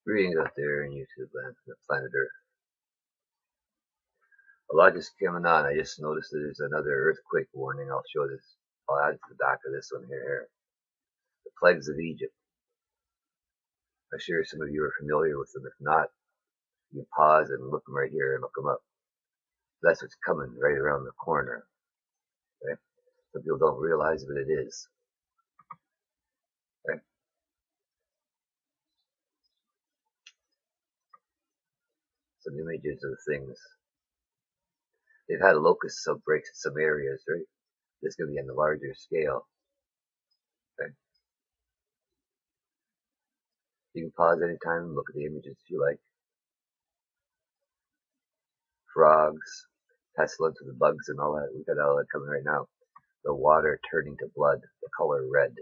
Greetings out there in YouTube land from the planet Earth. A lot just coming on. I just noticed that there's another earthquake warning. I'll show this. I'll add to the back of this one here. The plagues of Egypt. I'm sure some of you are familiar with them. If not, you can pause and look them right here and look them up. That's what's coming right around the corner. Okay? Some people don't realize, but it is. Okay? Some images of things. They've had locust outbreaks in some areas, right? This is going to be on the larger scale. Okay? You can pause anytime and look at the images if you like. Frogs, pestilence with the bugs and all that. We've got all that coming right now. The water turning to blood, the color red.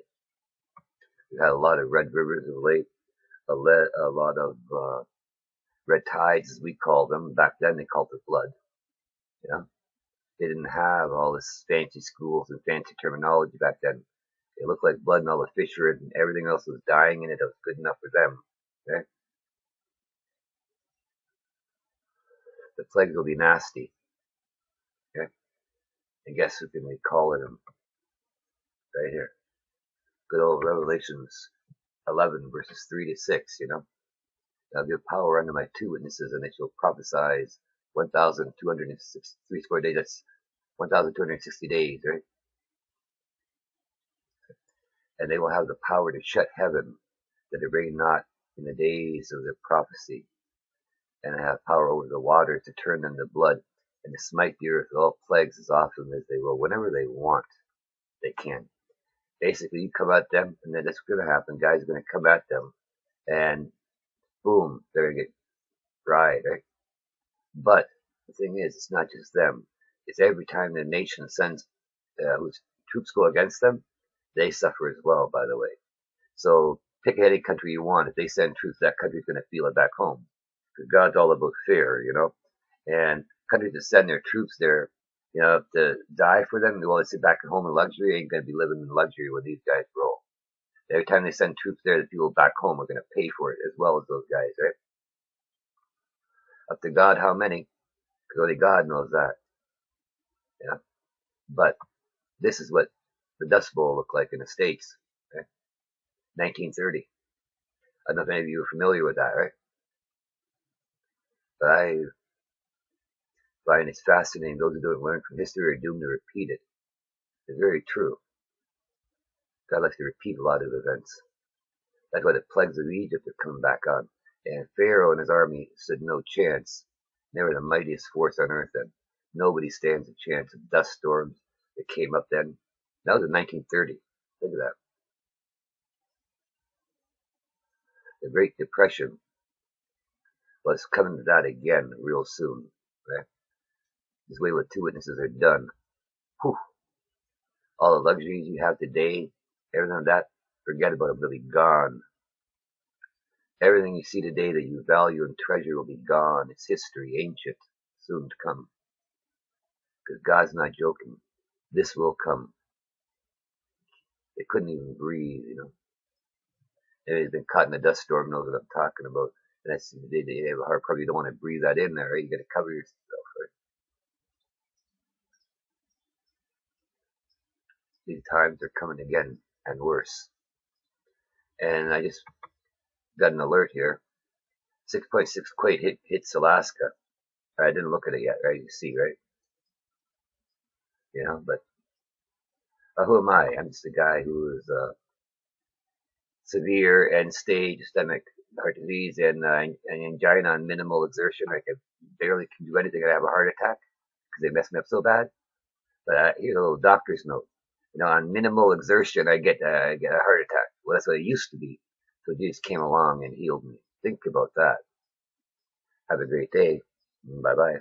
We've had a lot of red rivers of late, a lot of red tides, as we call them. Back then they called it blood. You know, they didn't have all this fancy schools and fancy terminology back then. It looked like blood and all the fish were and everything else was dying in it. It was good enough for them. Okay? The plagues will be nasty. Okay? And guess who can we call it them? Right here. Good old Revelations 11 verses 3 to 6, you know. I'll give power unto my two witnesses, and they shall prophesy 1,263 square days. That's 1,260 days, right? And they will have the power to shut heaven, that it rain not in the days of their prophecy. And I have power over the waters to turn them to blood, and to smite the earth with all plagues as often as they will. Whenever they want, they can. Basically, you come at them, and then that's going to happen. Guys are going to come at them, and boom, they're going to get fried, right? But the thing is, it's not just them. It's every time the nation sends whose troops go against them, they suffer as well, by the way. So pick any country you want. If they send troops, that country's going to feel it back home. Because God's all about fair, you know. And countries that send their troops there, you know, to die for them, well, they sit back at home in luxury, ain't going to be living in luxury when these guys roll. Every time they send troops there, the people back home are going to pay for it as well as those guys, right? Up to God, how many? Because only God knows that. Yeah. But this is what the Dust Bowl looked like in the States. Okay? 1930. I don't know if any of you are familiar with that, right? But I find it's fascinating. Those who don't learn from history are doomed to repeat it. It's very true. God likes to repeat a lot of events. That's why the plagues of Egypt are coming back on. And Pharaoh and his army stood no chance. They were the mightiest force on earth then. Nobody stands a chance of dust storms that came up then. That was in 1930. Look at that. The Great Depression was coming to that again real soon. Right? Just wait till two witnesses are done. Whew. All the luxuries you have today, everything like that, forget about it. They'll be gone. Everything you see today that you value and treasure will be gone. It's history, ancient, soon to come. Because God's not joking. This will come. They couldn't even breathe, you know. Anybody's been caught in a dust storm knows what I'm talking about. And that's, they have a hard, probably don't want to breathe that in there, right? You got to cover yourself, right? These times are coming again and worse. And I just got an alert here. 6.6 quake hits Alaska. I didn't look at it yet, right? You see, right? You know, but who am I? I'm just a guy who is severe end-stage stomach heart disease and angina on minimal exertion. I barely can do anything. I have a heart attack because they messed me up so bad. But here's a little doctor's note. You know, on minimal exertion, I get a heart attack. Well, that's what it used to be. So Jesus came along and healed me. Think about that. Have a great day. Bye-bye.